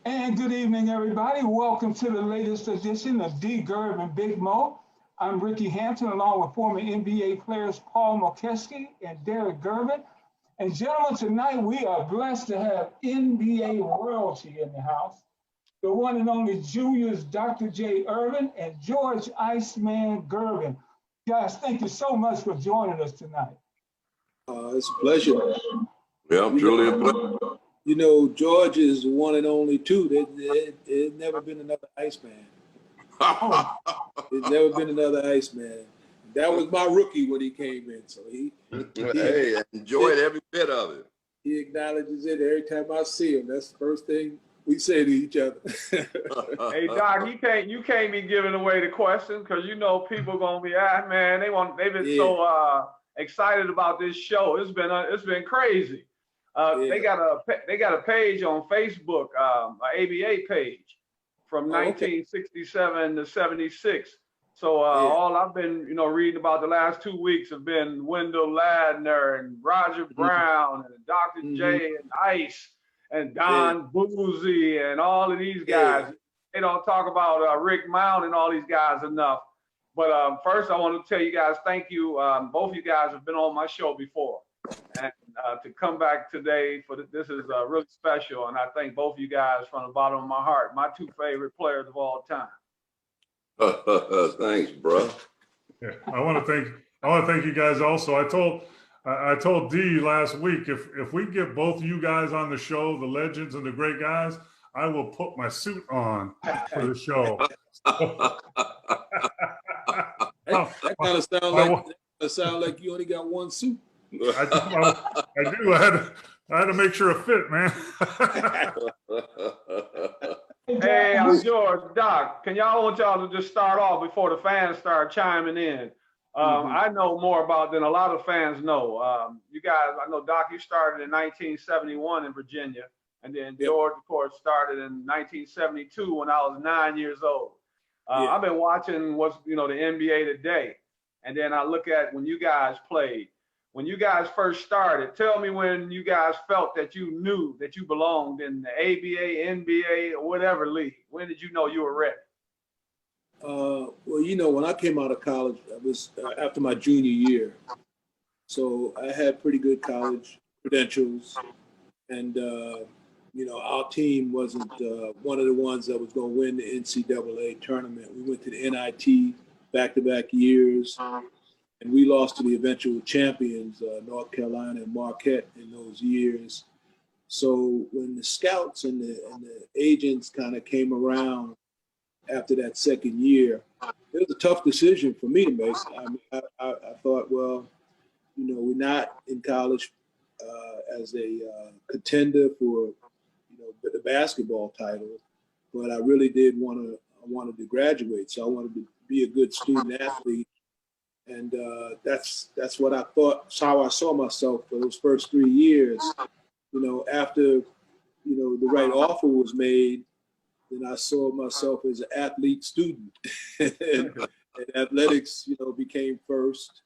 And good evening, everybody. Welcome to the latest edition of Gerv and Big Mo. I'm Ricky Hampton, along with former NBA players Paul Mokeski and Derrick Gervin. And gentlemen, tonight we are blessed to have NBA royalty in the house. The one and only Julius, DR.J. Erving, and George Iceman Gervin. Guys, thank you so much for joining us tonight. It's a pleasure. Yeah, truly a pleasure. You know, George is the one and only too. There's never been another Iceman. There's never been another Iceman. That was my rookie when he came in. So he hey, enjoyed every bit of it. He acknowledges it every time I see him. That's the first thing we say to each other. Hey Doc, you can't be giving away the questions because you know people gonna be man. They've been so excited about this show. It's been crazy. They got a page on Facebook, an ABA page from 1967 to 76. So all I've been reading about the last 2 weeks have been Wendell Ladner and Roger Brown and Dr. J and Ice and Don Boozy and all of these guys. They don't talk about Rick Mount and all these guys enough. But first, I want to tell you guys thank you. Both of you guys have been on my show before. And to come back today for this is really special. And I thank both of you guys from the bottom of my heart. My two favorite players of all time. Thanks, bro. Yeah, I want to thank you guys also. I told D last week, if we get both of you guys on the show, the legends and the great guys, I will put my suit on for the show. That kind of sound like you only got one suit. I do. I had to make sure it fit, man. Hey, I'm George. Doc, I want y'all to just start off before the fans start chiming in. I know more about than a lot of fans know. You guys, I know, Doc, you started in 1971 in Virginia, and then George, of course, started in 1972 when I was 9 years old. I've been watching what's, the NBA today, and then I look at when you guys played. When you guys first started, tell me when you guys felt that you knew that you belonged in the ABA, NBA, or whatever league. When did you know you were ready? Well, when I came out of college, it was after my junior year. So I had pretty good college credentials. And, our team wasn't one of the ones that was going to win the NCAA tournament. We went to the NIT back-to-back years. And we lost to the eventual champions, North Carolina and Marquette, in those years. So when the scouts and the agents kind of came around after that second year, it was a tough decision for me to make. I thought, well, we're not in college as a contender for, the basketball title, but I really wanted to graduate. So I wanted to be a good student athlete. And that's what I thought. That's how I saw myself for those first 3 years. After the right offer was made, then I saw myself as an athlete student, and athletics, became first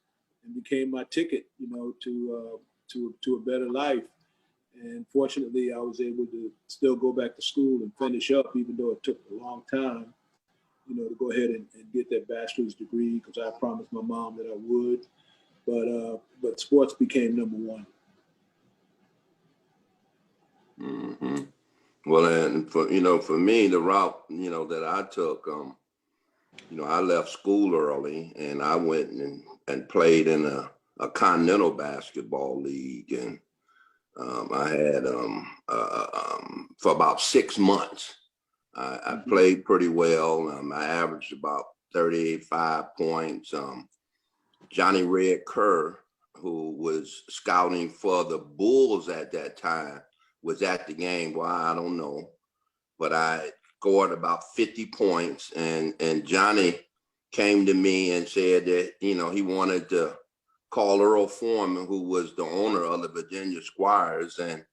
and became my ticket, to a better life. And fortunately, I was able to still go back to school and finish up, even though it took a long time. To go ahead and get that bachelor's degree because I promised my mom that I would. But sports became number one. Mm-hmm. Well, and for me, the route, that I took, I left school early and I went and played in a continental basketball league. And I had, for about 6 months, I played pretty well. I averaged about 35 points. Johnny Red Kerr, who was scouting for the Bulls at that time, was at the game. Well, I don't know, but I scored about 50 points. And Johnny came to me and said that, he wanted to call Earl Foreman, who was the owner of the Virginia Squires, and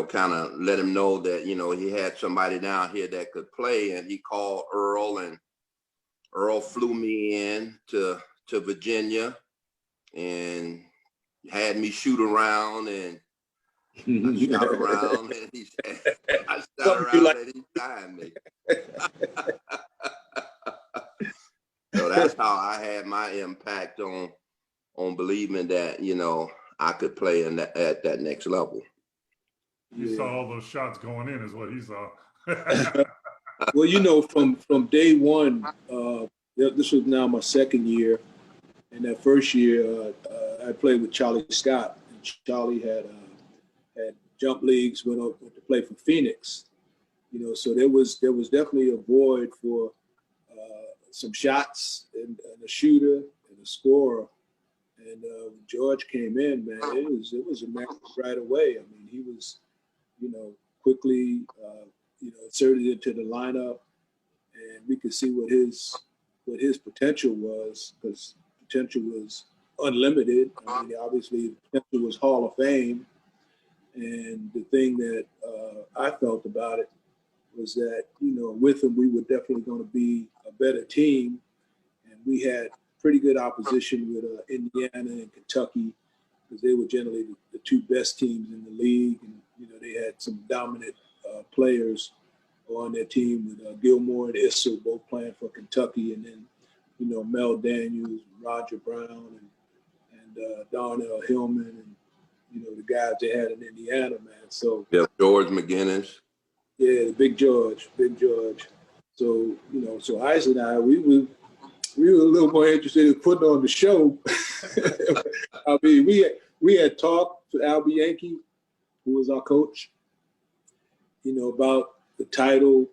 kind of let him know that, he had somebody down here that could play. And he called Earl, and Earl flew me in to Virginia and had me shoot around. And I shot around and he I shot Something around like, and he signed me. So that's how I had my impact on believing that, you know, I could play in that, at that next level. He saw all those shots going in is what he saw. well, you know, from day one, this was now my second year. And that first year, I played with Charlie Scott. And Charlie had jump leagues, went up to play for Phoenix. You know, so there was definitely a void for some shots and a shooter and a scorer. And when George came in, man, it was a match right away. I mean, he was, you know, quickly, you know, inserted into the lineup, and we could see what his potential was, because potential was unlimited. I mean, obviously, the potential was Hall of Fame. And the thing that I felt about it was that, you know, with him, we were definitely going to be a better team. And we had pretty good opposition with Indiana and Kentucky, because they were generally the two best teams in the league. And, you know, they had some dominant players on their team with Gilmore and Issa both playing for Kentucky. And then, you know, Mel Daniels, Roger Brown, and Darnell Hillman, and, you know, the guys they had in Indiana, man. So Yeah, George McGinnis. Yeah, Big George. So, you know, so Ice and I, we were a little more interested in putting on the show. I mean, we had talked to Al Bianchi, who was our coach, you know, about the title,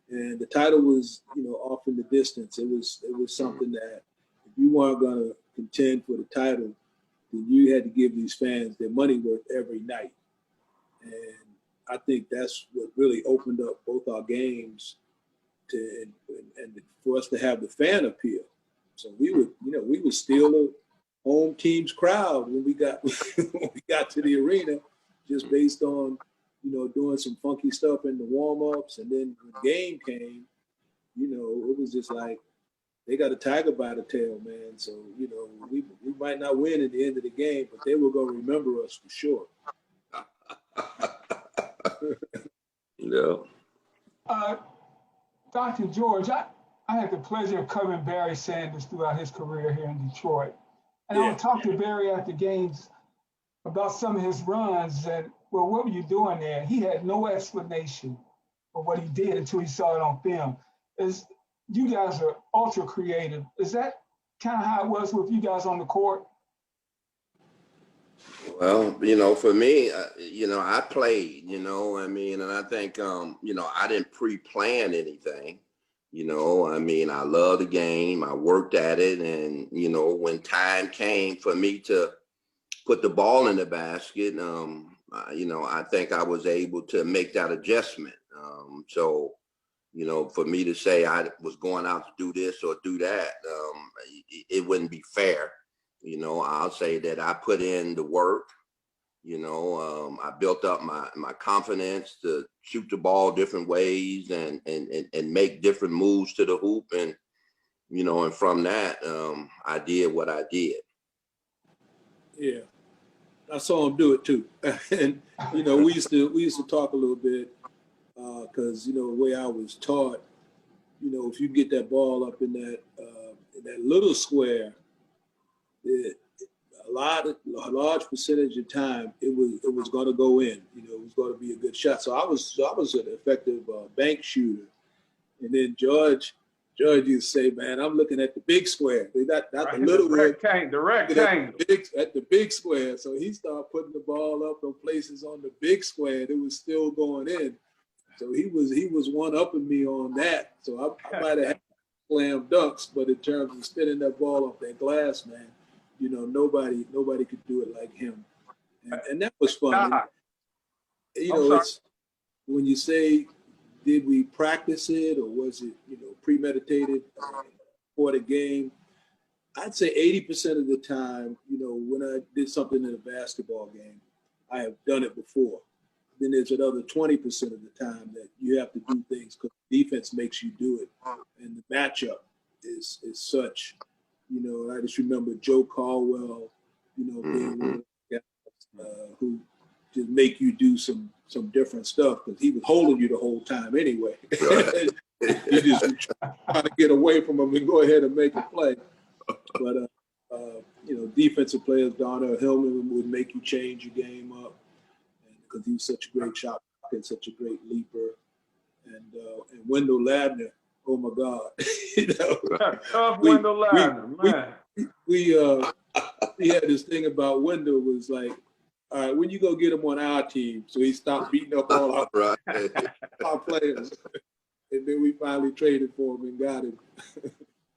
and the title was, you know, off in the distance. It was something that if you weren't going to contend for the title, then you had to give these fans their money worth every night. And I think that's what really opened up both our games and for us to have the fan appeal. So we would steal a home team's crowd when we got to the arena, just based on, you know, doing some funky stuff in the warm-ups. And then when the game came, you know, it was just like, they got a tiger by the tail, man. So, you know, we might not win at the end of the game, but they were going to remember us for sure. Yeah. Dr. George, I had the pleasure of covering Barry Sanders throughout his career here in Detroit. And I would talk to Barry after games about some of his runs, and, well, what were you doing there? He had no explanation for what he did until he saw it on film. You guys are ultra creative. Is that kind of how it was with you guys on the court? Well, you know, for me, you know, I played, you know, I mean, and I think, you know, I didn't pre-plan anything, you know, I mean, I love the game. I worked at it. And, you know, when time came for me to put the ball in the basket, you know, I think I was able to make that adjustment. So, you know, for me to say I was going out to do this or do that, it wouldn't be fair. You know, I'll say that I put in the work. You know, I built up my confidence to shoot the ball different ways and make different moves to the hoop. And, you know, and from that, I did what I did. Yeah, I saw him do it too. And, you know, we used to talk a little bit, because, you know, the way I was taught, you know, if you get that ball up in that little square, a large percentage of time it was going to go in. You know, it was going to be a good shot. So I was an effective bank shooter. And then George used to say, "Man, I'm looking at the big square. Not the little one. The rectangle. At the big square." So he started putting the ball up in places on the big square that was still going in. So he was one-upping me on that. So I might have had slam dunks, but in terms of spinning that ball off that glass, man, you know, nobody could do it like him. And that was fun. And, you know, it's when you say, did we practice it or was it, you know, premeditated for the game? I'd say 80% of the time, you know, when I did something in a basketball game, I have done it before. Then there's another 20% of the time that you have to do things because defense makes you do it. And the matchup is such, you know, and I just remember Joe Caldwell, you know, being one of the guys who, just make you do some different stuff because he was holding you the whole time anyway. Right. You just trying to get away from him and go ahead and make a play. But you know, defensive players, Darnell Hillman would make you change your game up because he was such a great shot and such a great leaper. And Wendell Ladner, oh my God, you know, tough Wendell Ladner, man. We had this thing about Wendell was like, all right, when you go get him on our team, so he stopped beating up all our, our players, and then we finally traded for him and got him.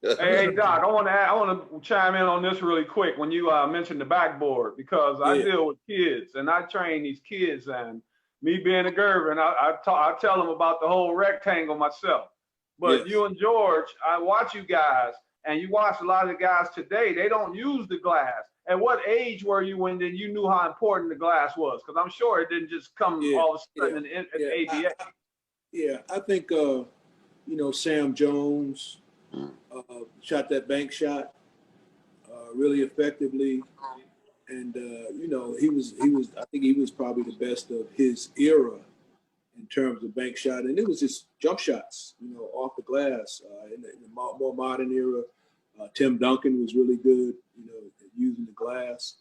Hey, Doc, I want to chime in on this really quick when you mentioned the backboard because I deal with kids and I train these kids, and me being a Gervin, I tell them about the whole rectangle myself. But you and George, I watch you guys, and you watch a lot of the guys today. They don't use the glass. At what age were you when then you knew how important the glass was? Because I'm sure it didn't just come all of a sudden in the ABA. I think you know, Sam Jones shot that bank shot really effectively, and you know, he was I think he was probably the best of his era in terms of bank shot, and it was just jump shots, you know, off the glass. In the more modern era, Tim Duncan was really good, you know, using the glass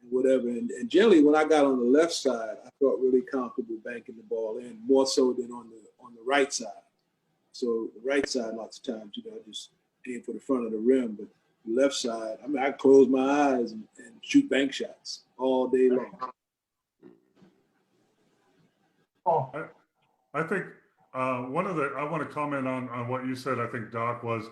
and whatever. And generally, when I got on the left side, I felt really comfortable banking the ball in, more so than on the right side. So the right side, lots of times, you know, I just aim for the front of the rim, but the left side, I mean, I close my eyes and shoot bank shots all day long. Oh, I think I want to comment on what you said. I think, Doc, was,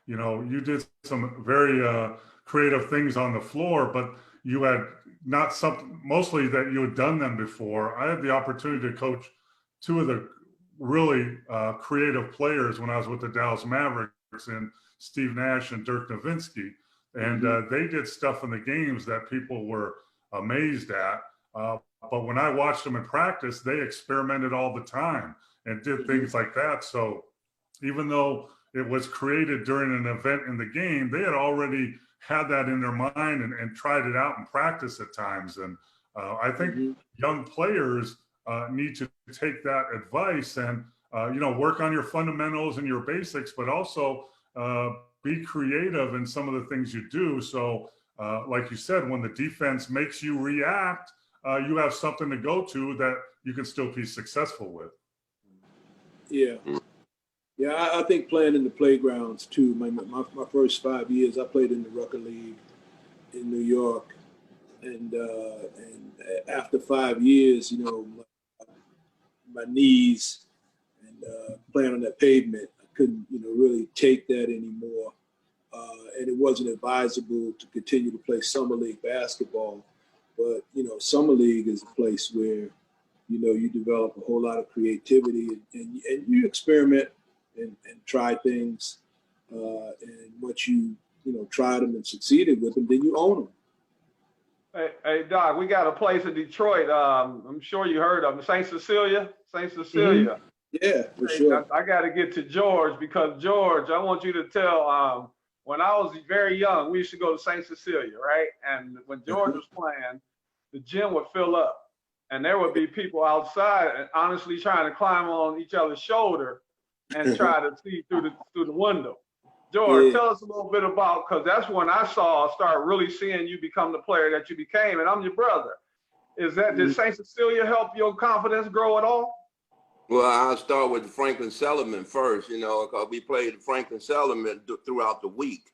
you know, you did some very creative things on the floor, but you had not something, mostly that you had done them before. I had the opportunity to coach two of the really creative players when I was with the Dallas Mavericks, and Steve Nash and Dirk Nowitzki. And they did stuff in the games that people were amazed at. But when I watched them in practice, they experimented all the time and did things like that. So even though it was created during an event in the game, they had already had that in their mind and tried it out in practice at times. And I think young players need to take that advice and, you know, work on your fundamentals and your basics, but also be creative in some of the things you do. So like you said, when the defense makes you react, you have something to go to that you can still be successful with. Yeah. Yeah, I think playing in the playgrounds too. My first 5 years, I played in the Rucker League in New York, and after 5 years, you know, my knees and playing on that pavement, I couldn't, you know, really take that anymore, and it wasn't advisable to continue to play summer league basketball. But you know, summer league is a place where, you know, you develop a whole lot of creativity and you experiment and try things. And once you know, tried them and succeeded with them, then you own them. Hey, Doc, we got a place in Detroit. I'm sure you heard of St. Cecilia. St. Cecilia. Yeah, for sure. I got to get to George because George, I want you to tell. When I was very young, we used to go to St. Cecilia, right? And when George was playing, the gym would fill up, and there would be people outside and honestly trying to climb on each other's shoulder and try to see through the window. George, tell us a little bit about, because that's when I start really seeing you become the player that you became, and I'm your brother. Did St. Cecilia help your confidence grow at all? Well, I'll start with the Franklin Settlement first, you know, because we played the Franklin Settlement throughout the week.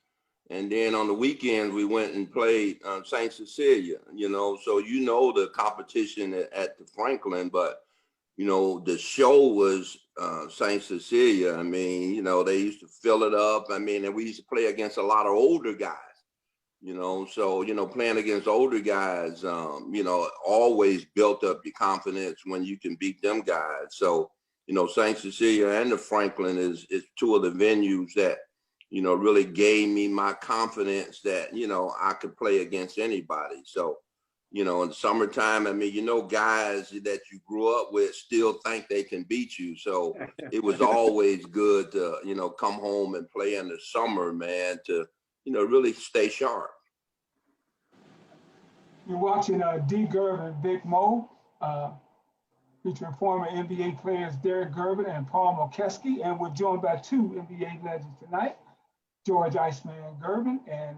And then on the weekends, we went and played St. Cecilia, you know, so you know the competition at the Franklin, but, you know, the show was St. Cecilia. I mean, you know, they used to fill it up. I mean, and we used to play against a lot of older guys, you know, so, you know, playing against older guys, you know, always built up your confidence when you can beat them guys. So, you know, St. Cecilia and the Franklin is two of the venues that, you know, really gave me my confidence that, you know, I could play against anybody. So, you know, in the summertime, I mean, you know, guys that you grew up with still think they can beat you. So it was always good to, you know, come home and play in the summer, man, to, you know, really stay sharp. you're watching D. Gerv and Big Mo. featuring former NBA players Derrick, Gervin, and Paul Mokeski. And we're joined by two NBA legends tonight, George Iceman Gervin and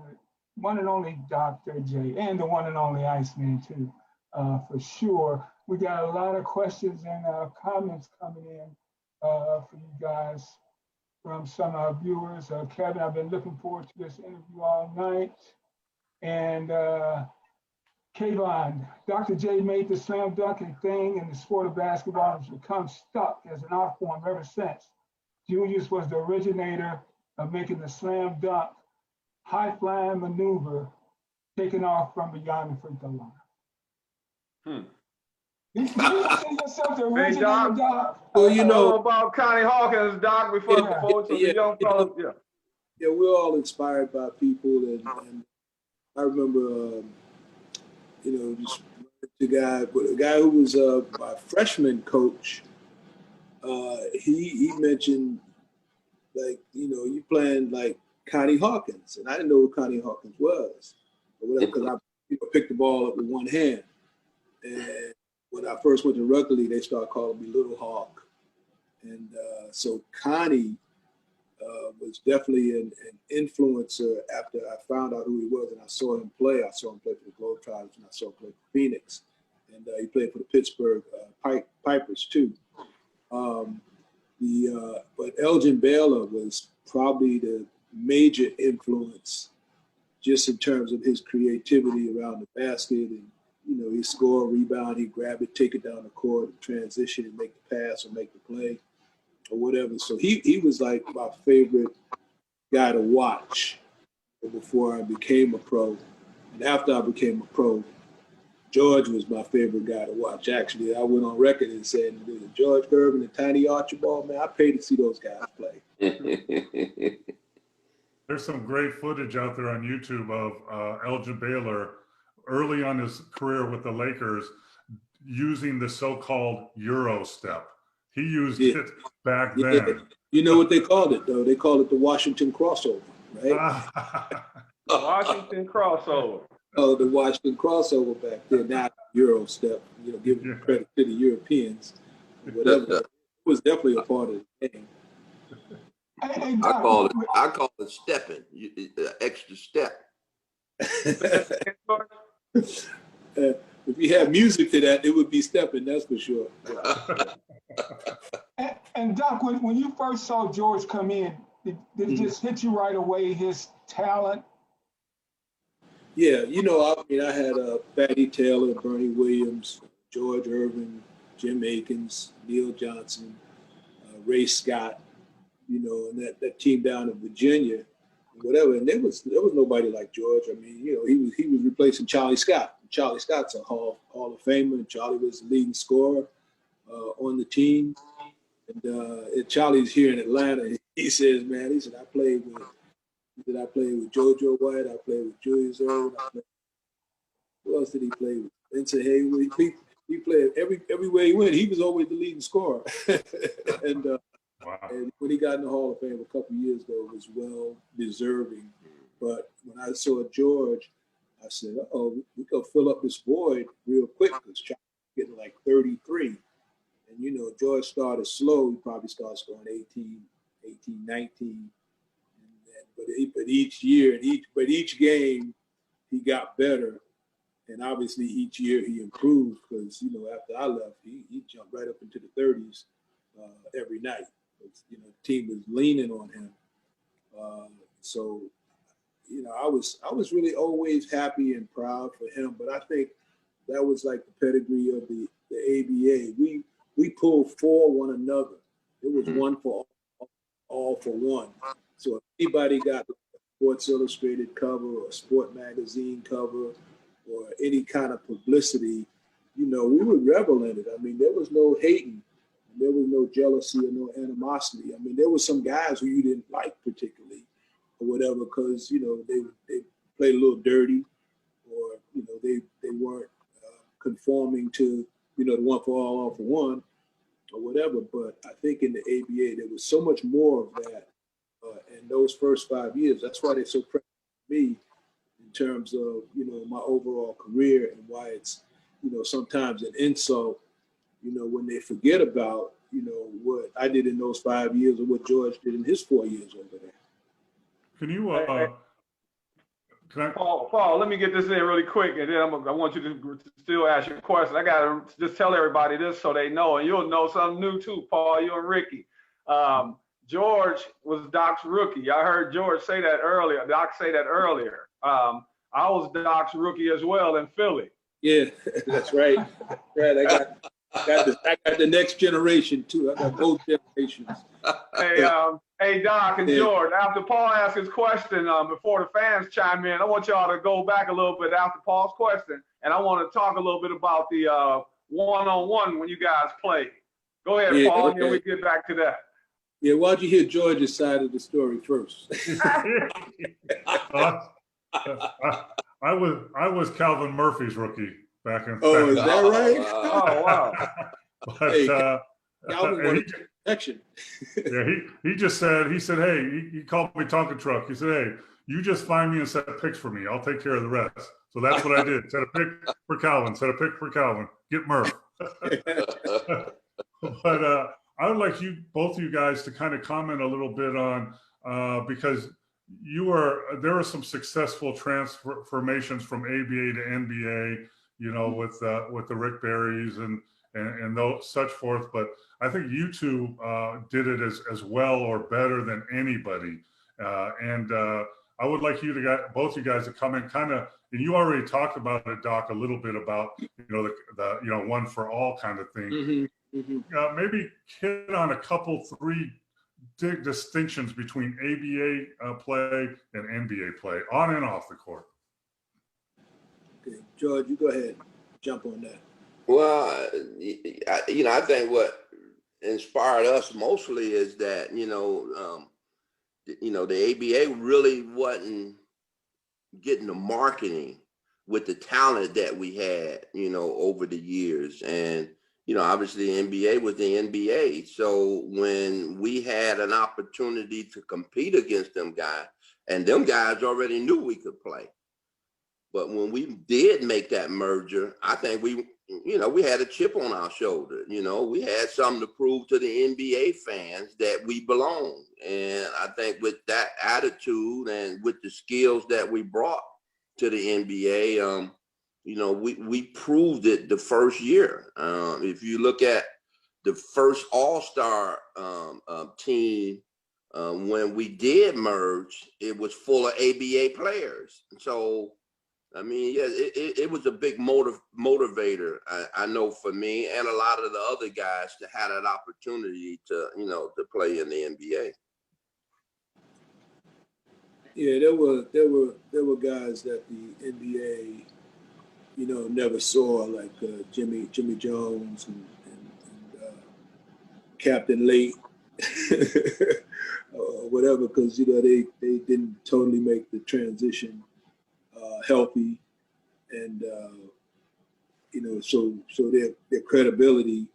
one and only DR.J, and the one and only Iceman too, for sure. We got a lot of questions and comments coming in for you guys from some of our viewers. Kevin, I've been looking forward to this interview all night. And Kayvon, Dr. J made the slam dunking thing in the sport of basketball and has become stuck as an art form ever since. Julius was the originator of making the slam dunk high-flying maneuver taking off from beyond the free throw line. You see yourself the originator, Doc. Doc? Well, you know about Connie Hawkins, Doc, before the young fellas. Yeah, we're all inspired by people, and I remember, just a guy who was my freshman coach. He mentioned, like, you playing like Connie Hawkins, and I didn't know who Connie Hawkins was, or whatever, because I picked the ball up with one hand. And when I first went to rugby league, they started calling me Little Hawk, and so Connie was definitely an influencer after I found out who he was, and I saw him play. I saw him play for the Globetrotters, and I saw him play for Phoenix, and he played for the Pittsburgh Pipers too. But Elgin Baylor was probably the major influence, just in terms of his creativity around the basket, and he'd score, rebound, he'd grab it, take it down the court, transition, and make the pass or make the play, or whatever. So he was like my favorite guy to watch before I became a pro. And after I became a pro, George was my favorite guy to watch. Actually, I went on record and said, George Gervin and Tiny Archibald, man, I paid to see those guys play. There's some great footage out there on YouTube of Elgin Baylor early on his career with the Lakers using the so-called Euro step. He used it back then. You know what they called it, though? They called it the Washington crossover, right? Washington crossover. Oh, the Washington crossover back then, not Euro step. Giving credit to the Europeans, whatever. It was definitely a part of the game. I call it stepping, extra step. If you had music to that, it would be stepping, that's for sure. And Doc, when you first saw George come in, did it just hit you right away, his talent? Yeah, I had Fatty Taylor, Bernie Williams, George Erving, Jim Akins, Neil Johnson, Ray Scott, and that team down in Virginia, whatever. And there was nobody like George. I mean, he was replacing Charlie Scott. Charlie Scott's a Hall of Famer, and Charlie was the leading scorer on the team. And Charlie's here in Atlanta. He says, man, I played with JoJo White, I played with Julius Erving, who else did he play with? Vincent Hayward. He played everywhere he went. He was always the leading scorer. And and when he got in the Hall of Fame a couple of years ago, it was well deserving. But when I saw George, I said, we go fill up this void real quick, because Charlie's getting like 33. And George started slow. He probably started scoring 18, 19. But each year and each game, he got better. And obviously each year he improved, because, after I left, he jumped right up into the 30s every night. The team was leaning on him. So I was really always happy and proud for him. But I think that was like the pedigree of the ABA. We pulled for one another. It was one for all for one. So if anybody got a Sports Illustrated cover or a sport magazine cover or any kind of publicity, we would revel in it. I mean, there was no hating. There was no jealousy or no animosity. I mean, there were some guys who you didn't like particularly or whatever, because, they played a little dirty, or, they weren't conforming to, the one for all for one or whatever. But I think in the ABA, there was so much more of that in those first 5 years. That's why they're so proud of me in terms of, my overall career, and why it's sometimes an insult, when they forget about, what I did in those 5 years or what George did in his 4 years over there. Can you, can I? Paul, let me get this in really quick, and then I want you to still ask your question. I got to just tell everybody this so they know, and you'll know something new too, Paul, you and Ricky. George was Doc's rookie. I heard George say that earlier. Doc say that earlier. I was Doc's rookie as well in Philly. Yeah, that's right. Right. I got the next generation too. I got both generations. Hey, Doc and George, after Paul asks his question, before the fans chime in, I want y'all to go back a little bit after Paul's question, and I want to talk a little bit about the one-on-one when you guys played. Go ahead, Paul, and then we get back to that. Yeah, why don't you hear George's side of the story first? I was Calvin Murphy's rookie back in. Oh, is that right? Oh, wow. But, hey, Calvin wanted protection. Yeah, he said, hey, he called me Tonka Truck. He said, hey, you just find me and set picks for me. I'll take care of the rest. So that's what I did. Set a pick for Calvin. Set a pick for Calvin. Get Murph. But I would like both of you guys to kind of comment a little bit on because there were some successful transformations from ABA to NBA, with the Rick Berries and those such forth. But I think you two did it as well or better than anybody. And I would like both you guys to comment kind of, and you already talked about it, Doc, a little bit about, the one for all kind of thing. Mm-hmm. Mm-hmm. Maybe hit on a couple, 3 distinctions between ABA play and NBA play on and off the court. Okay, George, you go ahead, jump on that. Well, I think what inspired us mostly is that, the ABA really wasn't getting the marketing with the talent that we had, over the years. And, obviously the NBA was the NBA. So when we had an opportunity to compete against them guys, and them guys already knew we could play. But when we did make that merger, I think we had a chip on our shoulder. We had something to prove to the NBA fans that we belong. And I think with that attitude and with the skills that we brought to the NBA, we proved it the first year. If you look at the first All-Star team, when we did merge, it was full of ABA players. So, I mean, yeah, it was a big motivator, I know, for me and a lot of the other guys to have that opportunity to, to play in the NBA. Yeah, there were guys that the NBA, never saw, like Jimmy Jones and Captain Late, or whatever, because they didn't totally make the transition healthy, and so their credibility,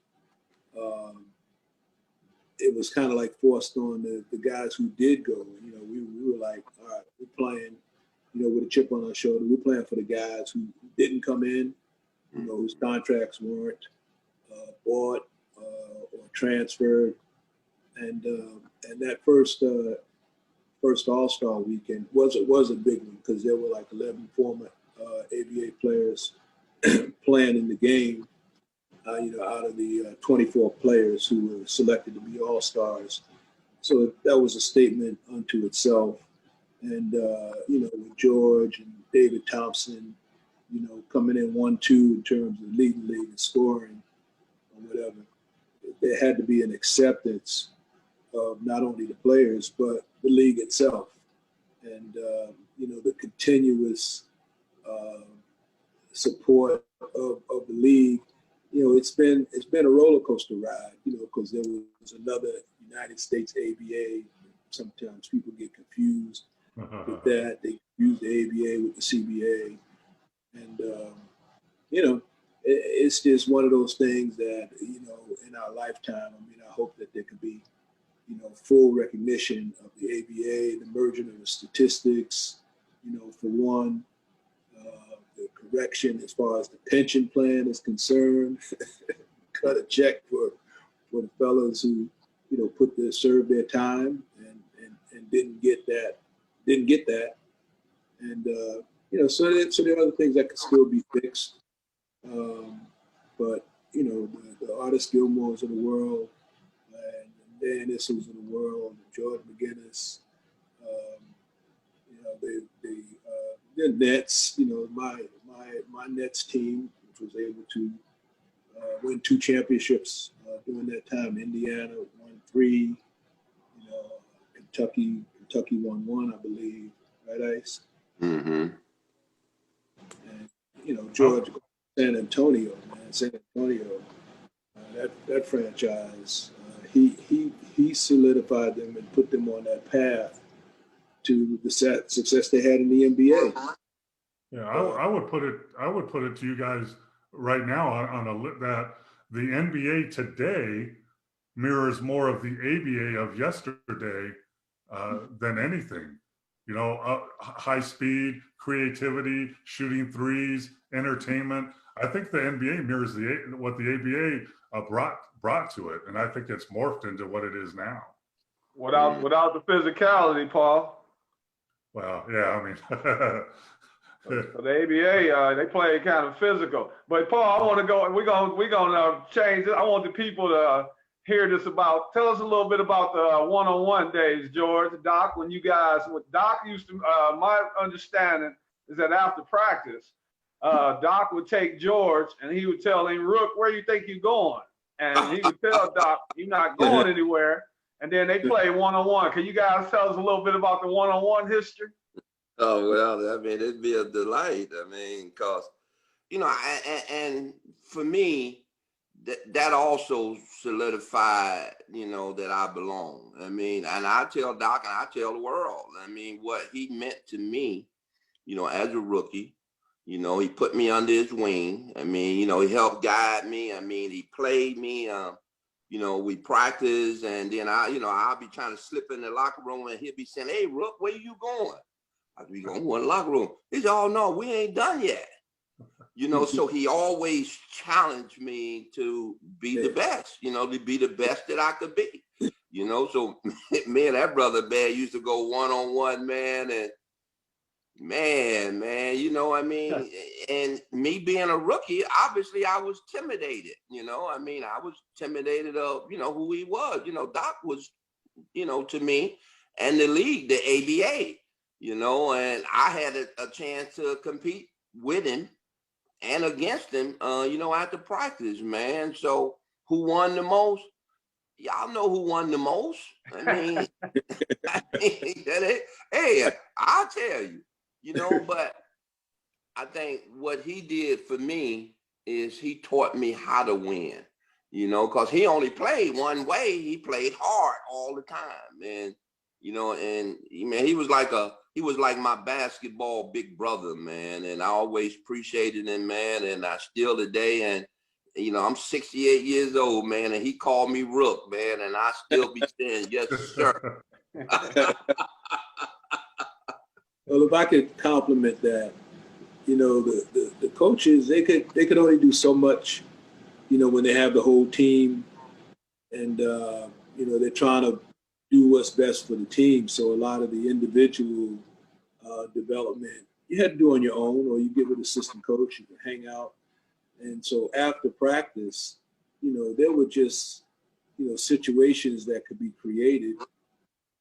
it was kind of like forced on the guys who did go. We were like, all right, we're playing, with a chip on our shoulder. We're playing for the guys who didn't come in, whose contracts weren't bought or transferred, and that first All-Star weekend was a big one because there were like 11 former ABA players playing in the game. Out of the 24 players who were selected to be All-Stars. So that was a statement unto itself. And, with George and David Thompson, coming in 1-2 in terms of leading the league and scoring or whatever, there had to be an acceptance of not only the players, but the league itself. And, the continuous support of the league. It's been a roller coaster ride, because there was another United States ABA. Sometimes people get confused with that. They confuse the ABA with the CBA. And, it's just one of those things that, in our lifetime, I hope that there could be, full recognition of the ABA, the merging of the statistics, for one, the correction as far as the pension plan is concerned. Cut a check for the fellas who, you know, served their time and didn't get that. And, you know, so there are other things that could still be fixed. But, you know, the Artis Gilmores of the world, and the Dan Issells of the world, George McGinnis, you know, the Nets, you know, my Nets team, which was able to win 2 championships during that time. Indiana won 3, you know, Kentucky won 1, I believe, right, Ice? Mm-hmm. And, you know, George, San Antonio, that franchise, he solidified them and put them on that path to the success they had in the NBA. Yeah, I would put it to you guys right now that the NBA today mirrors more of the ABA of yesterday than anything. You know, high speed, creativity, shooting threes, entertainment. I think the NBA mirrors what the ABA brought to it, and I think it's morphed into what it is now. Without the physicality, Paul. Well, yeah, I mean. So the ABA, they play kind of physical. But Paul, I want to go. We're gonna change it. I want the people to hear this about. Tell us a little bit about the one-on-one days, George, Doc. When you guys, what Doc used to, my understanding is that after practice, Doc would take George and he would tell him, "Rook, where you think you're going?" And he would tell Doc, "You're not going anywhere." And then they play one-on-one. Can you guys tell us a little bit about the one-on-one history? Oh, well, I mean, it'd be a delight. I mean, because, you know, and for me, that also solidified, you know, that I belong. I mean, and I tell Doc and I tell the world, I mean, what he meant to me, you know, as a rookie, you know, he put me under his wing. I mean, you know, he helped guide me. I mean, he played me. You know, we practice, and then I'll be trying to slip in the locker room, and he'll be saying, "Hey, Rook, where you going?" I'd be going, "What locker room?" He said, "Oh no, we ain't done yet." You know, so he always challenged me to be the best. You know, to be the best that I could be. You know, so me and that brother Bear used to go one-on-one, man, and man, you know, I mean, and me being a rookie, obviously I was intimidated, you know, I mean, I was intimidated of, you know, who he was, you know, Doc was, you know, to me and the league, the ABA, you know, and I had a chance to compete with him and against him, you know, after practice, man. So who won the most? Y'all know who won the most. I mean, hey, I'll tell you. You know, but I think what he did for me is he taught me how to win, you know, because he only played one way. He played hard all the time. And, you know, and man, he was like my basketball big brother, man. And I always appreciated him, man. And I still today. And, you know, I'm 68 years old, man. And he called me Rook, man. And I still be saying, "Yes, sir." Well, if I could compliment that, you know, the coaches, they could only do so much, you know, when they have the whole team and, you know, they're trying to do what's best for the team. So a lot of the individual development you had to do on your own, or you get with an assistant coach, you can hang out. And so after practice, you know, there were just, you know, situations that could be created.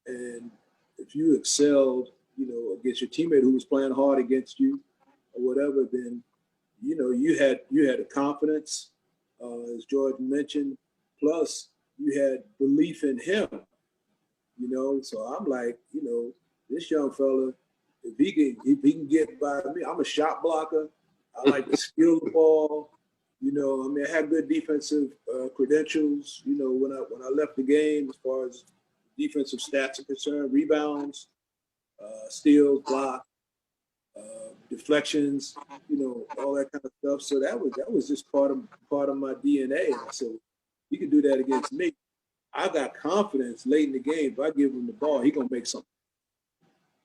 And if you excelled, you know, against your teammate who was playing hard against you or whatever, then, you know, you had a confidence, as George mentioned, plus you had belief in him, you know. So I'm like, you know, this young fella, if he can get by me, I'm a shot blocker. I like to steal the ball. You know, I mean, I had good defensive credentials, you know, when I left the game as far as defensive stats are concerned, rebounds, steals, block, deflections, you know, all that kind of stuff. So that was just part of my DNA. And I said, he can do that against me. I got confidence late in the game. If I give him the ball, he's gonna make something,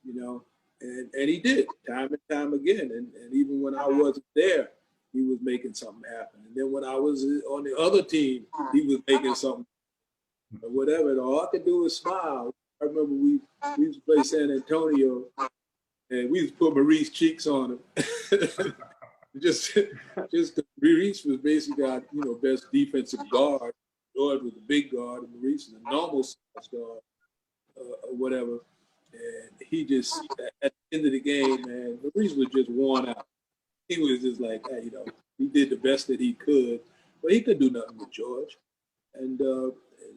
you know. And he did time and time again. And even when I wasn't there, he was making something happen. And then when I was on the other team, he was making something or whatever. And all I could do was smile. I remember we used to play San Antonio, and we used to put Maurice cheeks on him. just Maurice was basically our best defensive guard. George was the big guard, and Maurice was the normal size guard or whatever. And he just, at the end of the game, man, Maurice was just worn out. He was just like, hey, he did the best that he could, but he couldn't do nothing with George. And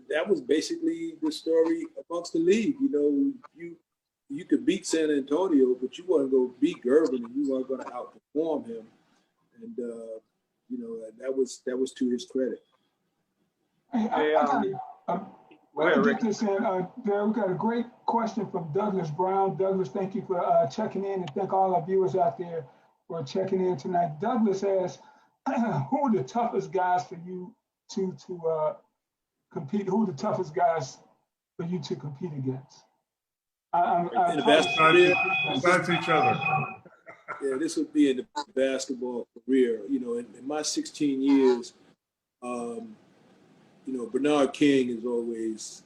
that was basically the story amongst the league. You could beat San Antonio, but you weren't going to beat Gervin, and you weren't going to outperform him. And that was to his credit. Derek, we got a great question from Douglas Brown. Douglas, thank you for checking in, and thank all our viewers out there for checking in tonight. Douglas asks, who are the toughest guys for you to compete? Who are the toughest guys for you to compete against? Besides each other. Yeah, this would be in the basketball career. In my 16 years, Bernard King is always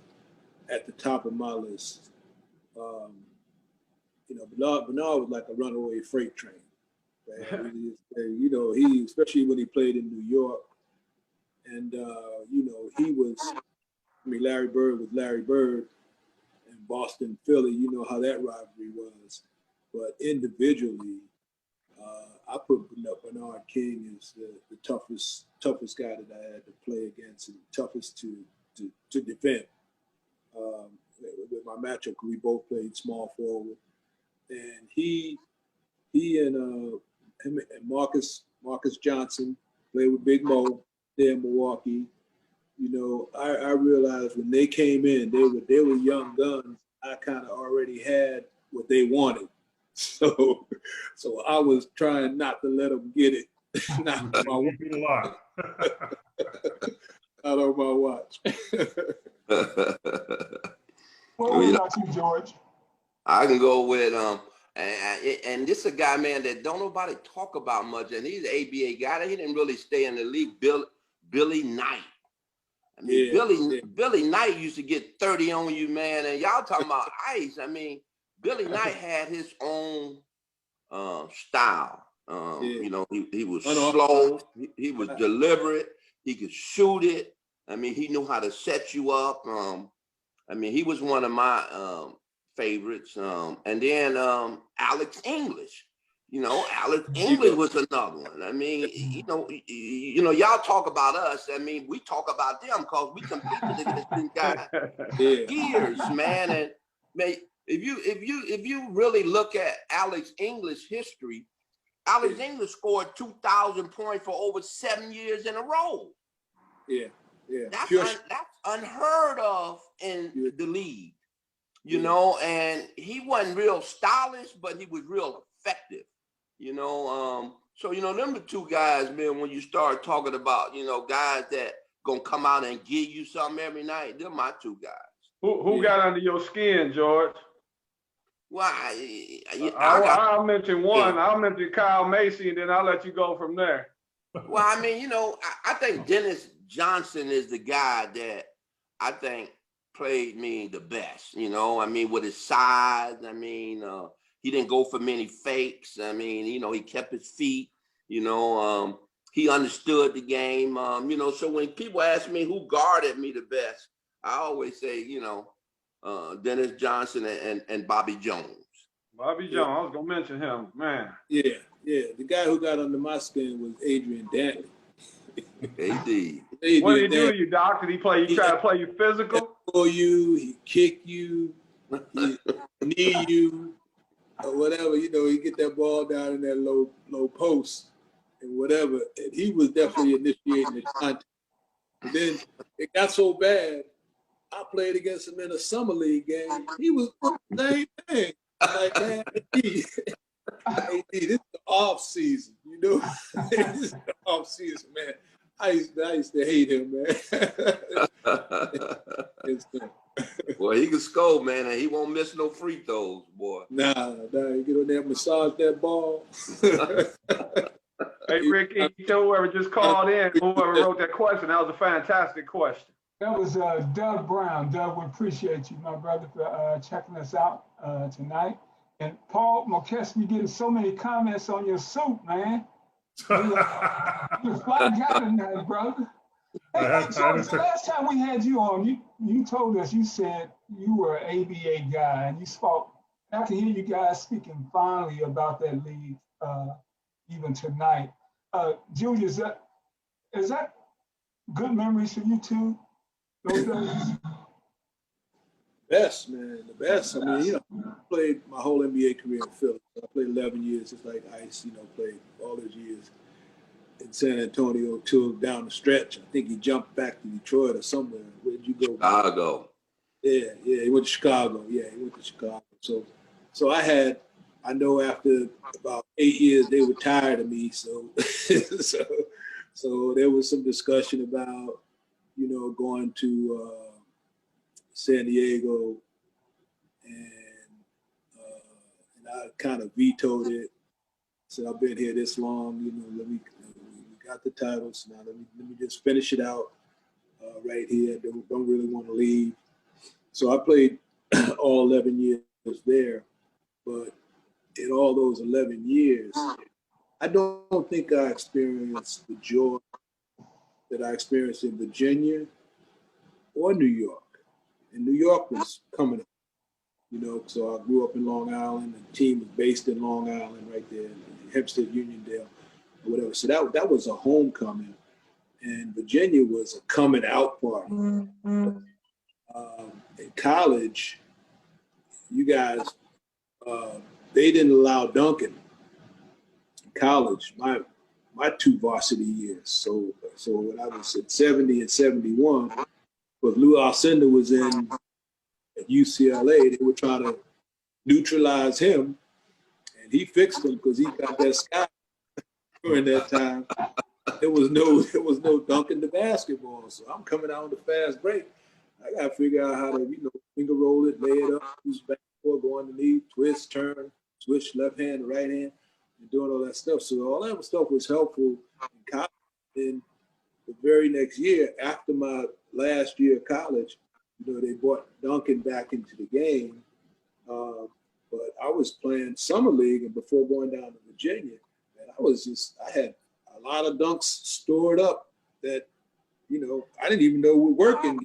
at the top of my list. Bernard was like a runaway freight train. He especially when he played in New York, and he was. Larry Bird was Larry Bird, and Boston, Philly. You know how that rivalry was, but individually, I put Bernard King as the toughest guy that I had to play against, and toughest to defend. With my matchup, we both played small forward, and he and Marcus Johnson played with Big Mo there in Milwaukee. I realized when they came in, they were young guns. I kind of already had what they wanted. So I was trying not to let them get it. Not on my watch. What about you, George? I can go with and this is a guy, man, that don't nobody talk about much, and he's an ABA guy. He didn't really stay in the league. Billy Knight. Billy Knight used to get 30 on you, man, and y'all talking about ice. Billy Knight had his own style. He was slow. He was deliberate. He could shoot it. He knew how to set you up. He was one of my favorites. And then Alex English. Alex English was another one. Y'all talk about us. We talk about them because we competed against these guys years, man. And if you really look at Alex English history, Alex English scored 2,000 points for over 7 years in a row. Yeah. That's unheard of in the league. And he wasn't real stylish, but he was real effective. So them the two guys, man, when you start talking about, guys that gonna come out and give you something every night, they're my two guys. Who got under your skin, George? Well, I'll mention one. I'll mention Kyle Macy, and then I'll let you go from there. Well, I think Dennis Johnson is the guy that I think played me the best, with his size. He didn't go for many fakes. He kept his feet, he understood the game. So when people ask me who guarded me the best, I always say, Dennis Johnson and Bobby Jones. Bobby Jones, I was going to mention him, man. Yeah. The guy who got under my skin was Adrian Dantley. AD. What did he do to you, Doc? Did he try to play you physical? He kick you, he knee you, or whatever. He get that ball down in that low post and whatever. And he was definitely initiating the contact. And then it got so bad, I played against him in a summer league game. He was doing the same thing. Like, man, this is the off season, this is the off season, man. I used to hate him, man. Well, he can score, man, and he won't miss no free throws, boy. Nah, you get on there and massage that ball. Hey, Ricky, tell whoever just called in, whoever wrote that question, that was a fantastic question. That was Doug Brown. Doug, we appreciate you, my brother, for checking us out tonight. And Paul Mokeski getting so many comments on your suit, man. You're a fly guy tonight, brother. Hey, so the last time we had you on, you told us, you said you were an ABA guy, and you spoke. I can hear you guys speaking fondly about that league even tonight. Julius, is that good memories for you too? Those days? Best, man, the best. I mean, you know, I played my whole NBA career in Philly. I played 11 years, just like Ice, you know, played all those years in San Antonio till down the stretch. I think he jumped back to Detroit or somewhere. Where'd you go? Chicago. Yeah, he went to Chicago. Yeah, he went to Chicago. So I know after about 8 years, they were tired of me. So, so there was some discussion about, you know, going to San Diego, and I kind of vetoed it. Said, I've been here this long, you know, we got the titles, now let me just finish it out right here. Don't really want to leave. So I played all 11 years there, but in all those 11 years, I don't think I experienced the joy that I experienced in Virginia or New York. And New York was coming up, you know, so I grew up in Long Island, and the team was based in Long Island right there, in Hempstead, Uniondale, or whatever. So that was a homecoming, and Virginia was a coming out party. In college, you guys, they didn't allow dunking in college. My two varsity years. So when I was at 70 and 71, but Lou Alcindor was in at UCLA, they were trying to neutralize him, and he fixed them because he got that sky during that time. There was no dunking the basketball. So I'm coming out on the fast break. I got to figure out how to, you know, finger roll it, lay it up, use back foot, go underneath, twist, turn, switch left hand to right hand, and doing all that stuff. So all that stuff was helpful in college. And the very next year, after my last year of college, you know, they brought dunking back into the game. But I was playing summer league, and before going down to Virginia, and I had a lot of dunks stored up that, you know, I didn't even know were working.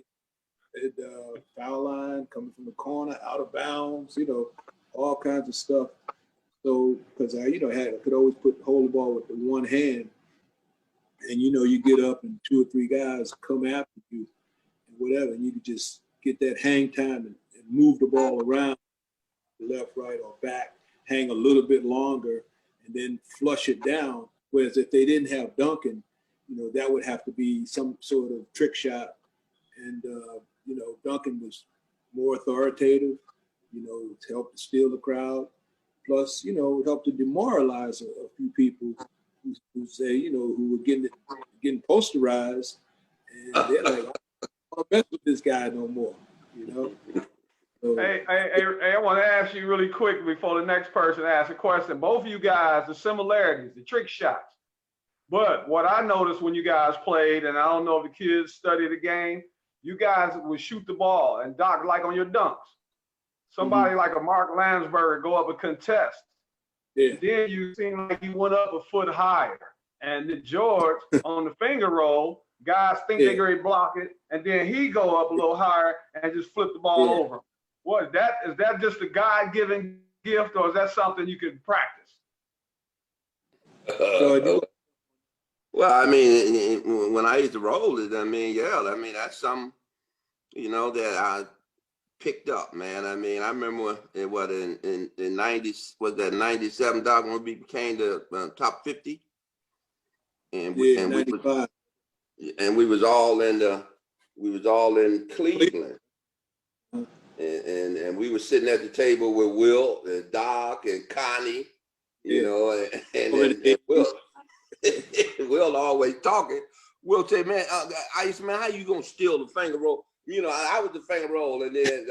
Foul line, coming from the corner, out of bounds, you know, all kinds of stuff. So, because I, you know, I could always hold the ball with the one hand, and, you know, you get up and 2 or 3 guys come after you and whatever, and you could just get that hang time and move the ball around left, right, or back, hang a little bit longer, and then flush it down. Whereas if they didn't have dunking, you know, that would have to be some sort of trick shot. And, you know, Duncan was more authoritative, you know, to help to steal the crowd. Plus, you know, it helped to demoralize a few people who say, you know, who were getting posterized. And they're like, I don't want to mess with this guy no more, you know. So, Hey, I want to ask you really quick before the next person asks a question. Both of you guys, the similarities, the trick shots. But what I noticed when you guys played, and I don't know if the kids study the game, you guys would shoot the ball and Doc, like on your dunks. Somebody like a Mark Landsberger go up and contest. yeah. Then you seem like you went up a foot higher. And the George on the finger roll, guys think they're going to block it, and then he go up a little higher and just flip the ball over. What is that just a God-given gift, or is that something you can practice? Well, I mean, when I used to roll it, I mean, yeah, I mean, that's something, you know, that I picked up, man. I mean, I remember in 90, was that 97, Doc, when we became the top 50? And we, yeah, 95. And we was all in Cleveland. And we were sitting at the table with Will and Doc and Connie, you know, and Will, Will always talking, will say, man, Ice, man, how you gonna steal the finger roll? You know, I was the finger roll, and then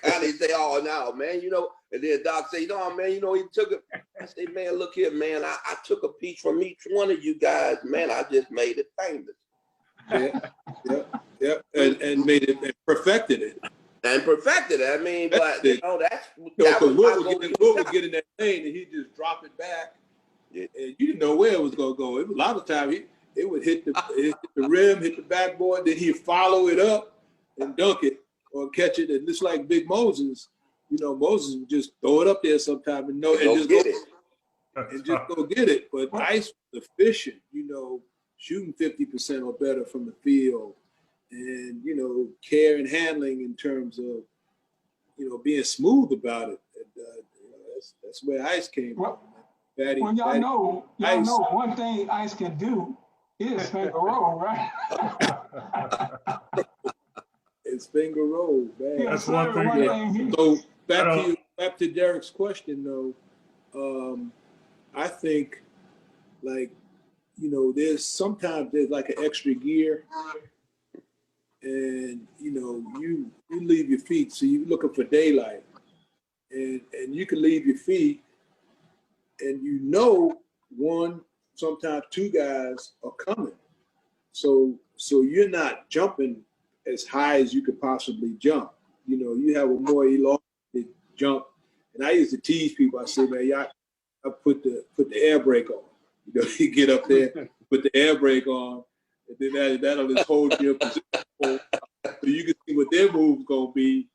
Connie say, oh, no, man, you know, and then Doc say, no, man, you know, he took it. I say, man, look here, man, I took a piece from each one of you guys, man, I just made it famous. Yeah, and made it, and perfected it. And perfected it, I mean, but, you know, that because was Will would get in that lane, and he'd just drop it back, and you didn't know where it was going to go. A lot of times, it would hit the rim, hit the backboard, then he'd follow it up and dunk it or catch it. And just like Big Moses, you know, Moses would just throw it up there sometime and just go get it. But Ice was efficient, you know, shooting 50% or better from the field, and you know, care and handling in terms of, you know, being smooth about it. And, you know, that's where Ice came from. Y'all know one thing Ice can do is finger roll, right? It's finger roll, man. Yeah, That's one thing. So back to Derrick's question, though. I think, like, you know, sometimes there's like an extra gear, and you know, you leave your feet, so you're looking for daylight, and you can leave your feet, and you know, one, sometimes two guys are coming, so you're not jumping as high as you could possibly jump. You know, you have a more elongated jump. And I used to tease people. I say, man, y'all, I put the air brake on. You know, you get up there, put the air brake on, and then that'll just hold your position. So you can see what their move's gonna be.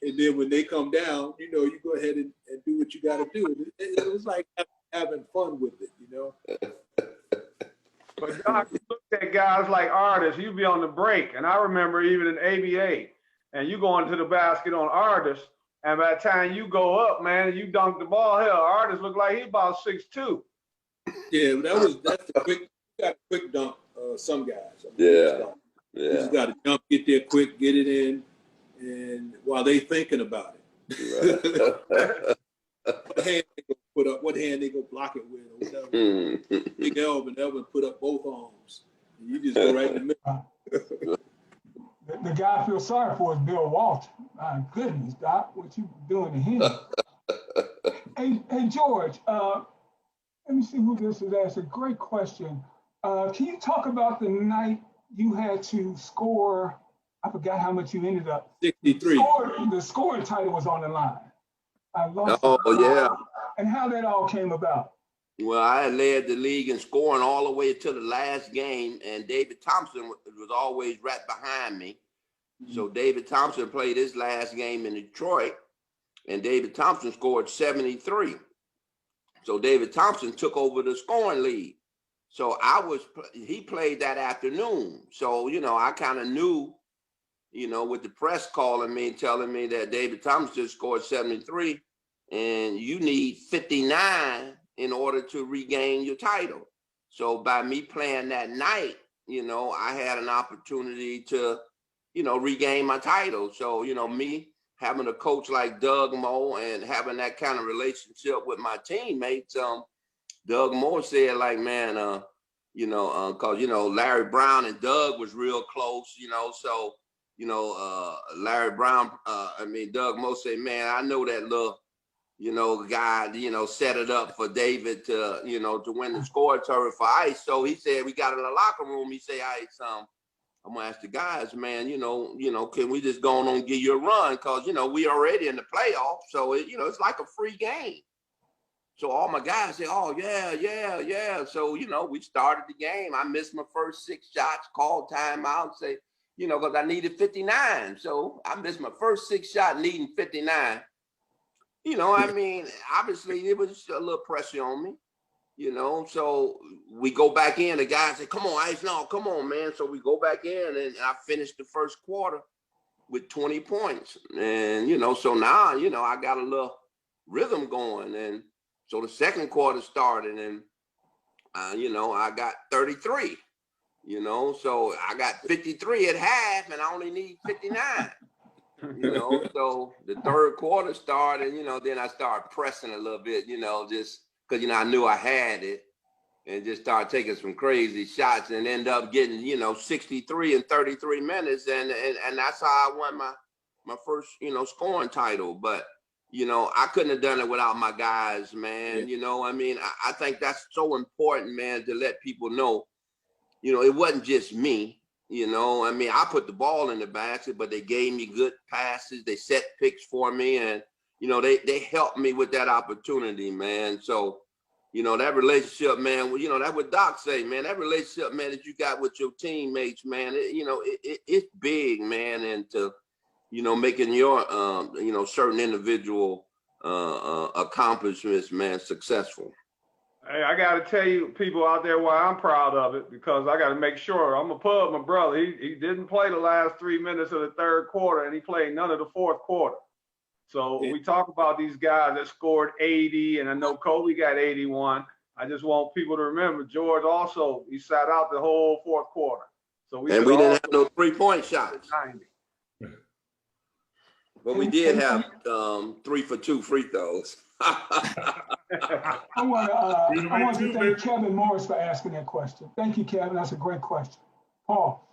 And then when they come down, you know, you go ahead and do what you gotta do. It was like having fun with it, you know. But Doc, you look at guys like artists, you be on the break. And I remember even in ABA, and you going to the basket on artists, and by the time you go up, man, you dunk the ball, hell, artists look like he about 6'2". Yeah, that's the quick, you got a quick dunk, some guys. I mean, you just got to jump, get there quick, get it in, and while they thinking about it. Right. What hand they gonna block it with, or whatever. Big Erving put up both arms. And you just go right in the middle. The guy I feel sorry for is Bill Walton. My goodness, Doc, what you doing to him? Hey, George, let me see who this is. That's a great question. Can you talk about the night you had to score? I forgot how much you ended up. 63. The scoring title was on the line. I lost. Yeah. And how that all came about. Well, I had led the league in scoring all the way to the last game, and David Thompson was always right behind me. So David Thompson played his last game in Detroit, and David Thompson scored 73. So David Thompson took over the scoring lead. So he played that afternoon. So, you know, I kind of knew, you know, with the press calling me, telling me that David Thompson scored 73 and you need 59 in order to regain your title. So by me playing that night, you know, I had an opportunity to, you know, regain my title. So, you know, me having a coach like Doug Mo and having that kind of relationship with my teammates, Doug Moore said, like, man, you know, cause, you know, Larry Brown and Doug was real close, you know, so, you know, Larry Brown, Doug Moore said, man, I know that little, you know, guy, you know, set it up for David to, you know, to win the score turret for Ice. So he said, we got in the locker room. He said, Ice, I'm gonna ask the guys, man, you know, can we just go on and give you a run? Cause, you know, we already in the playoffs. So, you know, it's like a free game. So all my guys say, oh, yeah. So, you know, we started the game. I missed my first 6 shots, called timeout, say, you know, because I needed 59. So I missed my first 6 shots, needing 59. You know, I mean, obviously, there was a little pressure on me, you know. So we go back in. The guys say, come on, Ice, no, come on, man. So we go back in, and I finished the first quarter with 20 points. And, you know, so now, you know, I got a little rhythm going. And so the second quarter started, and, you know, I got 33, you know. So I got 53 at half, and I only need 59. You know, so the third quarter started, you know, then I started pressing a little bit, you know, just because, you know, I knew I had it. and just start taking some crazy shots and end up getting, 63 in 33 minutes. And that's how I won my first, scoring title. But, I couldn't have done it without my guys, man. Yeah. I think that's so important, man, to let people know, it wasn't just me. I put the ball in the basket, but they gave me good passes. They set picks for me, and they helped me with that opportunity, man. So, that relationship, man. That's what Doc say, man. That relationship, man, that you got with your teammates, man. It's big, man, and to making your certain individual accomplishments, man, successful. Hey, I got to tell you, people out there, why I'm proud of it, because I got to make sure. I'm going to put up my brother. He didn't play the last 3 minutes of the third quarter, and he played none of the fourth quarter. So we talk about these guys that scored 80, and I know Kobe got 81. I just want people to remember, George also, he sat out the whole fourth quarter. So we didn't have no three-point shots. 90. But we did have 3 for 2 free throws. I want to thank Kevin Morris for asking that question. Thank you, Kevin. That's a great question. Paul.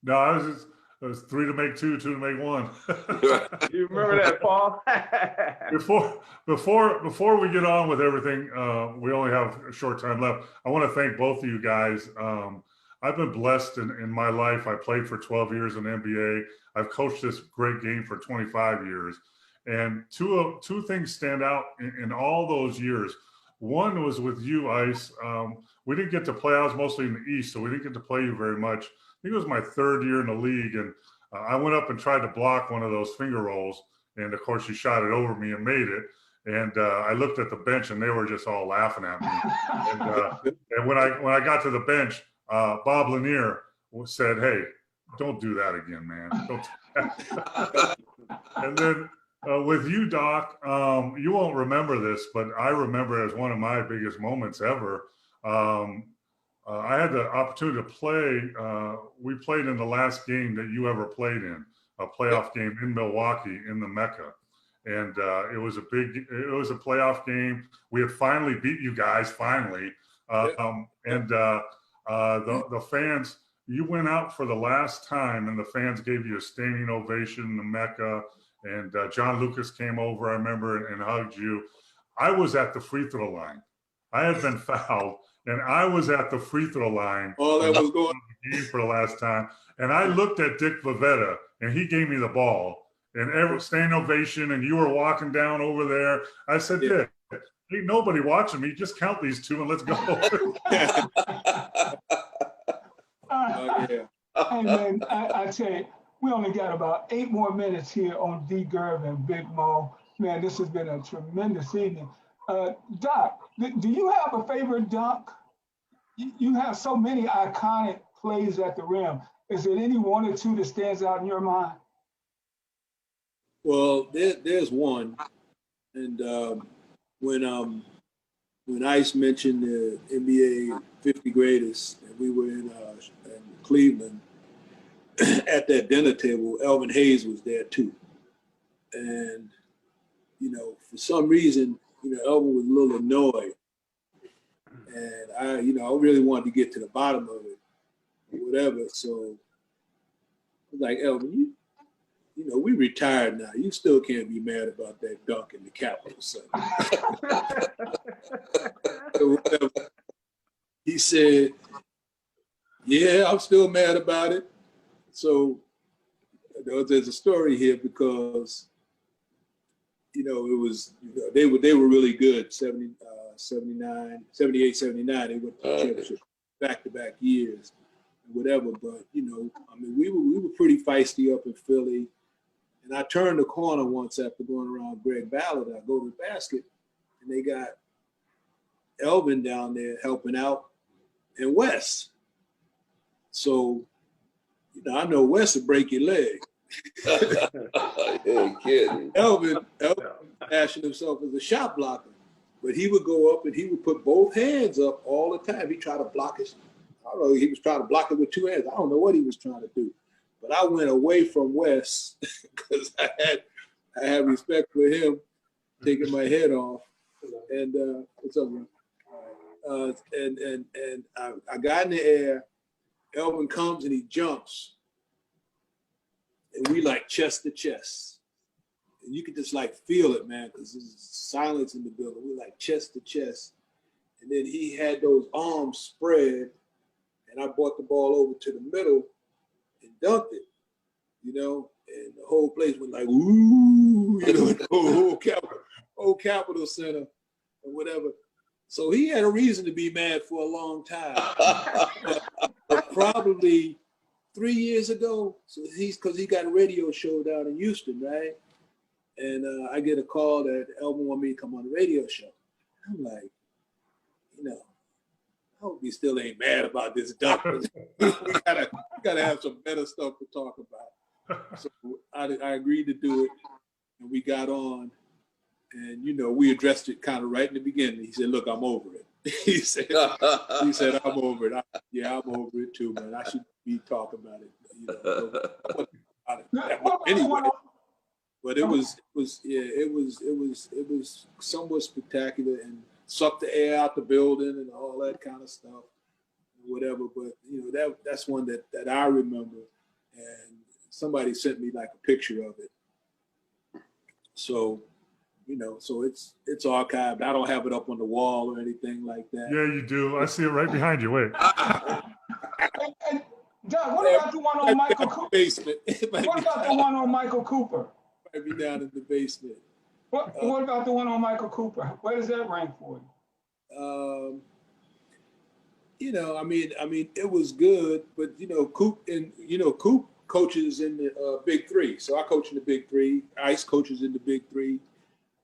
No, it was 3 to make 2, 2 to make 1. You remember that, Paul? Before we get on with everything, we only have a short time left. I want to thank both of you guys. I've been blessed in my life. I played for 12 years in the NBA. I've coached this great game for 25 years. And two things stand out in all those years. One was with you, Ice. We didn't get to play. I was mostly in the East, so we didn't get to play you very much. I think it was my 3rd year in the league, and I went up and tried to block one of those finger rolls. And, of course, you shot it over me and made it. And I looked at the bench, and they were just all laughing at me. And when I got to the bench, Bob Lanier said, "Hey, don't do that again, man. Don't do that." And then with you, Doc, you won't remember this, but I remember it as one of my biggest moments ever. I had the opportunity to play. We played in the last game that you ever played in, a playoff game in Milwaukee in the Mecca. And it was a playoff game. We had finally beat you guys, finally. And the fans, you went out for the last time, and the fans gave you a standing ovation in the Mecca. And John Lucas came over, I remember, and hugged you. I was at the free throw line. I had been fouled, and I was at the free throw line. All that was going on for the last time. And I looked at Dick Vavetta, and he gave me the ball. And every standing ovation, and you were walking down over there. I said, Dick, ain't nobody watching me. Just count these 2 and let's go. Hey, man, I tell you, we only got about 8 more minutes here on Gerv and Big Mo. Man, this has been a tremendous evening. Doc, do you have a favorite dunk? You have so many iconic plays at the rim. Is there any 1 or 2 that stands out in your mind? Well, there's one, and when Ice mentioned the NBA 50 greatest, and we were in Cleveland at that dinner table, Elvin Hayes was there too, and for some reason, Elvin was a little annoyed, and I really wanted to get to the bottom of it, or whatever. So I was like, Elvin, we retired now. You still can't be mad about that dunk in the Capitol Center. He said, yeah, I'm still mad about it. So there's a story here because, it was, they were really good, 78, 79. They went to the championship back-to-back years and whatever. But, we were pretty feisty up in Philly. And I turned the corner once after going around Greg Ballard. I go to the basket, and they got Elvin down there helping out, and Wes. So, I know Wes would break your leg. You're kidding. Elvin fashioned himself as a shot blocker, but he would go up and he would put both hands up all the time. He tried to block it. I don't know. He was trying to block it with 2 hands. I don't know what he was trying to do. But I went away from Wes because I had respect for him taking my head off. And what's up, man? And I got in the air. Erving comes and he jumps, and we like chest to chest. And you can just like feel it, man, because there's silence in the building. We like chest to chest. And then he had those arms spread, and I brought the ball over to the middle and dunked it, you know, and the whole place went like, ooh, you know, the whole Capitol Center or whatever. So he had a reason to be mad for a long time. but probably 3 years ago, so because he got a radio show down in Houston, right? And I get a call that Erving wanted me to come on the radio show. I'm like, you know, I hope he still ain't mad about this dunk. we gotta have some better stuff to talk about. So I agreed to do it, and we got on, and you know, we addressed it kind of right in the beginning. He said, "Look, I'm over it." he said, "I'm over it." I'm over it too, man. I should be talking about it. You know, anyway. But it was somewhat spectacular and sucked the air out the building and all that kind of stuff, whatever. But you know, that's one that I remember, and somebody sent me like a picture of it. So, you know, so it's archived. I don't have it up on the wall or anything like that. Yeah, you do. I see it right behind you. Wait. And Doug, what about the one on Michael Cooper? What about the one on Michael Cooper? Might be down in the basement. What about the one on Michael Cooper? Where does that rank for you? You know, I mean, it was good, but you know, Coop coaches in the Big Three. So I coach in the Big Three. Ice coaches in the Big Three,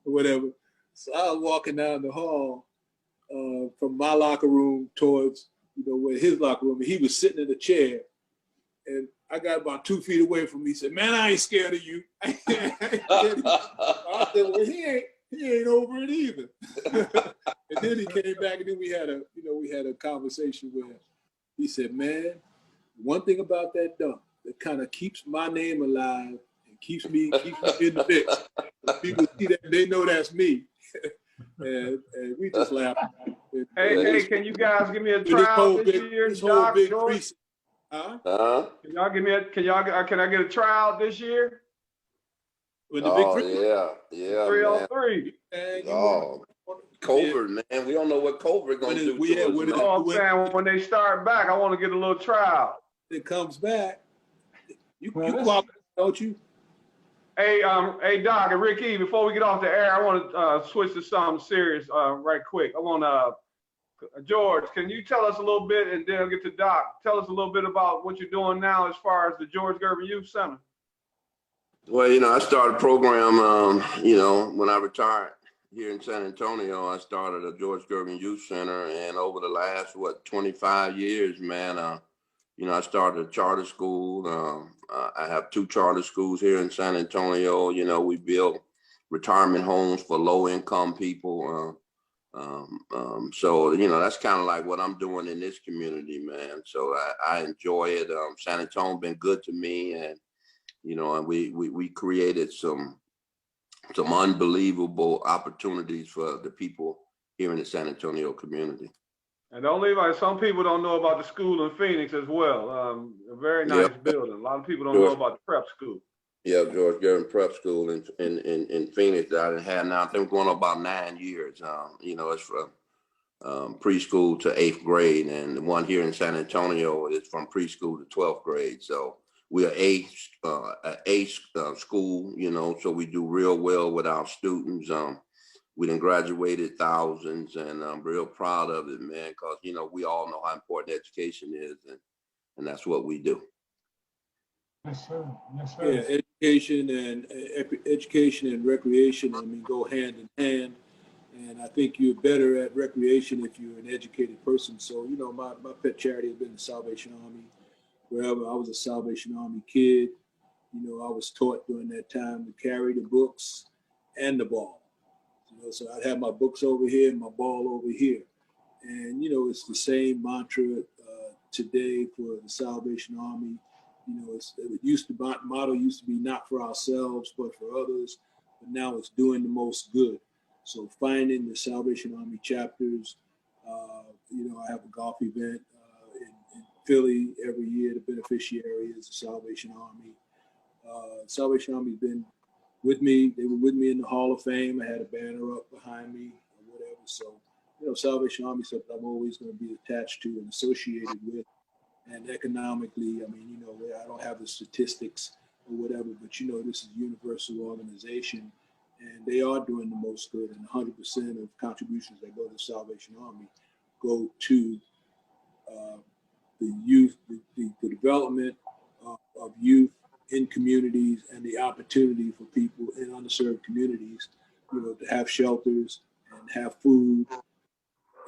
or whatever. So I was walking down the hall from my locker room towards, you know, where his locker room, and he was sitting in a chair, and I got about 2 feet away from him. He said, "Man, I ain't scared of you." I said, "Well, he ain't over it either." And then he came back, and then we had a conversation where he said, "Man, one thing about that dunk that kind of keeps my name alive and keeps me in the mix. People see that, they know that's me." and we just laughed. Hey, can you guys give me a tryout this year, Doc, George? Huh? Can y'all give me can I get a tryout this year? With the Big Three? Yeah. 303. COVID, man. We don't know what COVID going to do to us, man. I'm saying when they start back, I want to get a little tryout. It comes back. You qualify, don't you? Hey, Doc and Ricky, before we get off the air, I want to switch to something serious right quick. I want George, can you tell us a little bit, and then I'll get to Doc. Tell us a little bit about what you're doing now as far as the George Gervin Youth Center. Well, you know, I started a program, you know, when I retired here in San Antonio. I started a George Gervin Youth Center, and over the last, 25 years, man, you know, I started a charter school. I have 2 charter schools here in San Antonio. You know, we build retirement homes for low-income people. So, you know, that's kind of like what I'm doing in this community, man. So I enjoy it. San Antonio been good to me, and, you know, and we created some unbelievable opportunities for the people here in the San Antonio community. And don't leave out, some people don't know about the school in Phoenix as well. A very nice building. A lot of people don't know about the prep school. Yeah, George Gervin Prep School in Phoenix that I didn't have now. I think we're going about 9 years. You know, it's from preschool to 8th grade, and the one here in San Antonio is from preschool to 12th grade. So we are a school, you know, so we do real well with our students. We done graduated thousands, and I'm real proud of it, man, because, you know, we all know how important education is, and that's what we do. Yes, sir. Yes, sir. Yeah, education and recreation, I mean, go hand in hand. And I think you're better at recreation if you're an educated person. So, you know, my pet charity has been the Salvation Army. Wherever I was a Salvation Army kid, you know, I was taught during that time to carry the books and the ball. You know, so I'd have my books over here and my ball over here. And, you know, it's the same mantra today for the Salvation Army. You know, the motto used to be not for ourselves, but for others. But now it's doing the most good. So finding the Salvation Army chapters You know, I have a golf event in Philly every year. The beneficiary is the Salvation Army. Salvation Army's been with me. They were with me in the Hall of Fame. I had a banner up behind me or whatever. So, you know, Salvation Army is something I'm always going to be attached to and associated with. And economically, I mean, you know, I don't have the statistics or whatever, but you know, this is a universal organization, and they are doing the most good. And 100% of contributions that go to the Salvation Army go to the youth, the development of youth in communities, and the opportunity for people in underserved communities, you know, to have shelters and have food,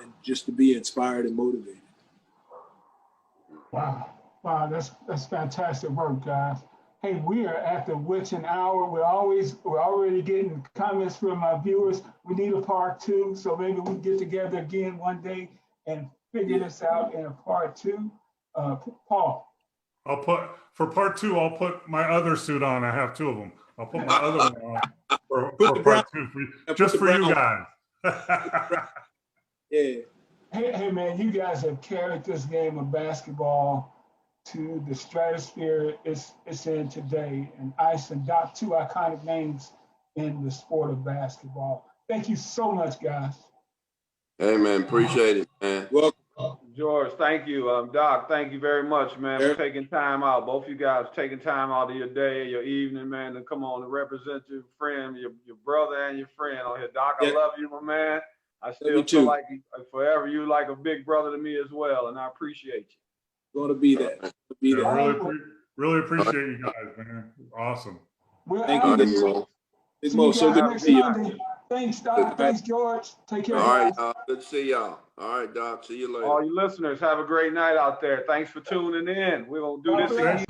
and just to be inspired and motivated. Wow. Wow, that's fantastic work, guys. Hey, we are at the witching hour. We're already getting comments from our viewers. We need a part 2, so maybe we can get together again one day and figure this out in a part 2. Paul. For part 2, I'll put my other suit on. I have 2 of them. I'll put my other one on for part 2 just for you guys. Yeah. Hey, man, you guys have carried this game of basketball to the stratosphere it's in today. And Ice and Doc, 2 iconic names in the sport of basketball. Thank you so much, guys. Hey, man, appreciate it, man. Well, George, thank you. Doc, thank you very much, man, for taking time out. Both of you guys taking time out of your day, your evening, man, to come on and represent your friend, your brother and your friend on here. Doc, I love you, my man. I still feel like forever you like a big brother to me as well, and I appreciate you. Going to be that. Really appreciate you guys, man. Awesome. Thank you, Big Mo. Big Mo, so good to see you. Thanks, Doc. Thanks, George. Take care. All right, good to see y'all. All right, Doc. See you later. All you listeners, have a great night out there. Thanks for tuning in. We're going to do this again.